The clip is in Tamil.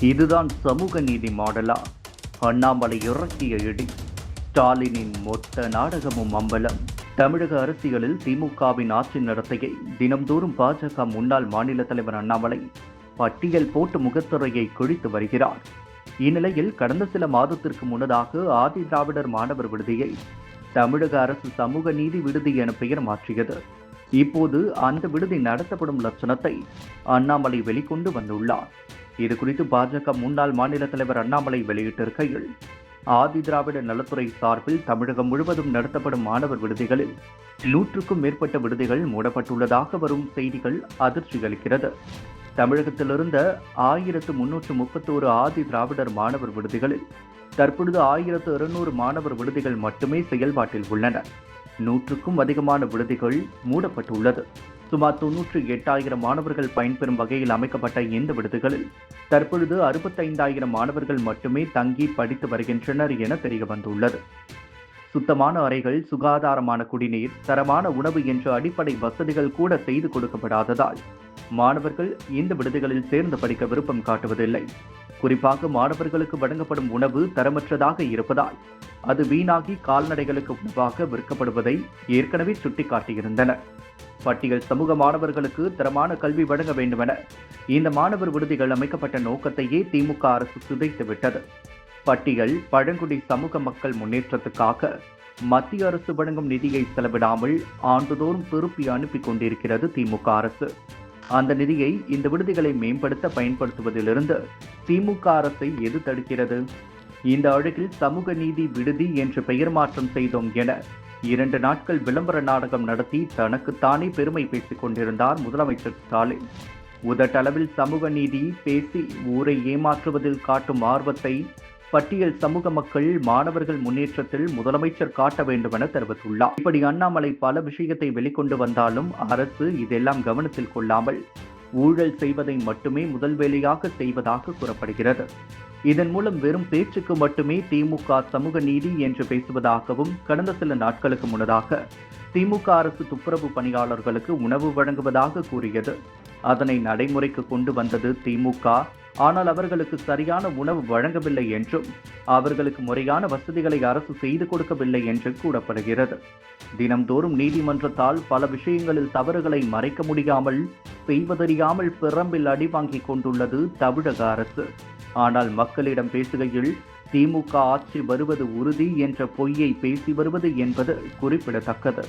இதுதான் சமூக நீதி மாடலா? அண்ணாமலை இறக்கிய இடி. ஸ்டாலினின் மொத்த நாடகமும் அம்பலம். தமிழக அரசியலில் திமுகவின் ஆட்சி நடத்தையை தினம்தோறும் பாஜக முன்னாள் மாநில தலைவர் அண்ணாமலை பட்டியல் போட்டு முகத்துறையை கிழித்து வருகிறார். இந்நிலையில் கடந்த சில மாதத்திற்கு முன்னதாக ஆதி திராவிடர் மாணவர் விடுதியை தமிழக அரசு சமூக நீதி விடுதி என பெயர் மாற்றியது. இப்போது அந்த விடுதி நடத்தப்படும் லட்சணத்தை அண்ணாமலை வெளிக்கொண்டு வந்துள்ளார். இதுகுறித்து பாஜக முன்னாள் மாநில தலைவர் அண்ணாமலை வெளியிட்டிருக்கையில், ஆதி திராவிட நலத்துறை சார்பில் தமிழகம் முழுவதும் நடத்தப்படும் மாணவர் விடுதிகளில் 100க்கும் மேற்பட்ட விடுதிகள் மூடப்பட்டுள்ளதாக வரும் செய்திகள் அதிர்ச்சி அளிக்கிறது. தமிழகத்திலிருந்த 1331 ஆதி திராவிடர் மாணவர் விடுதிகளில் தற்பொழுது 1200 மாணவர் விடுதிகள் மட்டுமே செயல்பாட்டில் உள்ளன. 100க்கும் அதிகமான விடுதிகள் மூடப்பட்டுள்ளது. சுமார் 98,000 மாணவர்கள் பயன்பெறும் வகையில் அமைக்கப்பட்ட இந்த விடுதிகளில் தற்பொழுது 65,000 மாணவர்கள் மட்டுமே தங்கி படித்து வருகின்றனர் என தெரிய வந்துள்ளது. சுத்தமான அறைகள், சுகாதாரமான குடிநீர், தரமான உணவு என்ற அடிப்படை வசதிகள் கூட செய்து கொடுக்கப்படாததால் மாணவர்கள் இந்த விடுதிகளில் சேர்ந்து படிக்க விருப்பம் காட்டுவதில்லை. குறிப்பாக மாணவர்களுக்கு வழங்கப்படும் உணவு தரமற்றதாக இருப்பதால் அது வீணாகி கால்நடைகளுக்கு உணவாக விற்கப்படுவதை ஏற்கனவே சுட்டிக்காட்டியிருந்தனர். பட்டியல் சமூக மாணவர்களுக்கு தரமான கல்வி வழங்க வேண்டுமென இந்த மாணவர் விடுதிகள் அமைக்கப்பட்ட நோக்கத்தையே திமுக அரசு சிதைத்துவிட்டது. பட்டியல் பழங்குடி சமூக மக்கள் முன்னேற்றத்துக்காக மத்திய அரசு வழங்கும் நிதியை செலவிடாமல் ஆண்டுதோறும் திருப்பி அனுப்பி கொண்டிருக்கிறது திமுக அரசு. அந்த நிதியை இந்த விடுதிகளை மேம்படுத்த பயன்படுத்துவதிலிருந்து திமுக அரசை எது தடுக்கிறது? இந்த அழகில் சமூக நீதி விடுதி என்று பெயர் மாற்றம் செய்தோம் என 2 நாட்கள் விளம்பர நாடகம் நடத்தி தனக்குத்தானே பெருமை பேசிக் கொண்டிருந்தார் முதலமைச்சர் ஸ்டாலின். உதட்டளவில் சமூக நீதி பேசி ஊரை ஏமாற்றுவதில் காட்டும் ஆர்வத்தை பட்டியல் சமூக மக்கள், மாணவர்கள் முன்னேற்றத்தில் முதலமைச்சர் காட்ட வேண்டும் என தெரிவித்துள்ளார். இப்படி அண்ணாமலை பல விஷயத்தை வெளிக்கொண்டு வந்தாலும் அரசு இதெல்லாம் கவனத்தில் கொள்ளாமல் ஊழல் செய்வதை மட்டுமே முதல் வேலையாக செய்வதாக கூறப்படுகிறது. இதன் மூலம் வெறும் பேச்சுக்கு மட்டுமே திமுக சமூக நீதி என்று பேசுவதாகவும், கடந்த சில நாட்களுக்கு முன்னதாக திமுக அரசு துப்புரவு பணியாளர்களுக்கு உணவு வழங்குவதாக கூறியது. அதனை நடைமுறைக்கு கொண்டு வந்தது திமுக. ஆனால் அவர்களுக்கு சரியான உணவு வழங்கவில்லை என்றும், அவர்களுக்கு முறையான வசதிகளை அரசு செய்து கொடுக்கவில்லை என்று கூறப்படுகிறது. தினம்தோறும் நீதிமன்றத்தால் பல விஷயங்களில் தவறுகளை மறைக்க முடியாமல், செய்வதறியாமல் பிரம்பில் அடி வாங்கிக் கொண்டுள்ளது தமிழக அரசு. ஆனால் மக்களிடம் பேசுகையில் திமுக ஆட்சி வருவது உறுதி என்ற பொய்யை பேசி வருவது என்பது குறிப்பிடத்தக்கது.